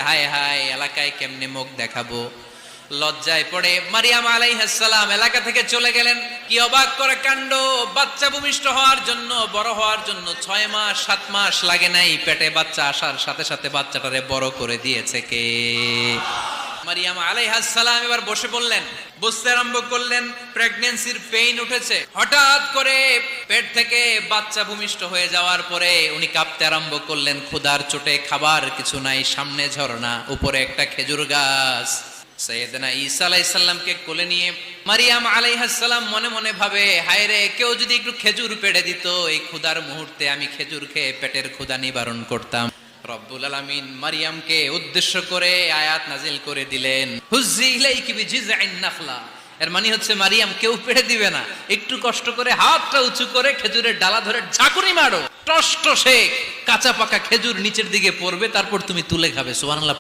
হায় হায় এলাকায় কেমনে মুখ দেখাবো। লজ্জায় পড়ে মারিয়াম আলাইহিস সালাম এলাকা থেকে চলে গেলেন। কি অবাক করে কাণ্ড, বাচ্চা ভূমিষ্ঠ হওয়ার জন্য, বড় হওয়ার জন্য 6 মাস 7 মাস লাগে নাই, পেটে বাচ্চা আসার সাথে সাথে বাচ্চাটারে বড় করে দিয়েছে কে? মারিয়াম আলাইহিস সালাম এবার বসে পড়লেন, বুঝতে আরম্ভ করলেন প্রেগন্যান্সির পেইন উঠেছে। হঠাৎ করে পেট থেকে বাচ্চা ভূমিষ্ঠ হয়ে যাওয়ার পরে উনি কাঁপতে আরম্ভ করলেন। ক্ষুধার চোটে খাবার কিছু নাই, সামনে ঝর্ণা, উপরে একটা খেজুর গাছ। সাইয়েদনা ঈসা আলাইহিস সালামকে কোলে নিয়ে মারিয়াম আলাইহিস সালাম মনে মনে ভাবে, হায় রে, কেউ যদি একটু খেজুর পেড়ে দিত, এই ক্ষুধার মুহূর্তে আমি খেজুর খেয়ে পেটের ক্ষুধা নিবারণ করতাম। রব্বুল আলামিন মারিয়ামকে উদ্দেশ্য করে আয়াত নাজিল করে দিলেন, হুজ্জি ইলাইকি বিজিযআইন নাখলা। এর মানে হচ্ছে মারিয়াম, কেউ পেড়ে দিবে না, একটু কষ্ট করে হাতটা উঁচু করে খেজুরের ডালা ধরে ঝাঁকুনি মারো, টস টসে কাঁচা পাকা খেজুর নিচের দিকে পড়বে, তারপর তুমি তুলে খাবে। সুবহানাল্লাহ।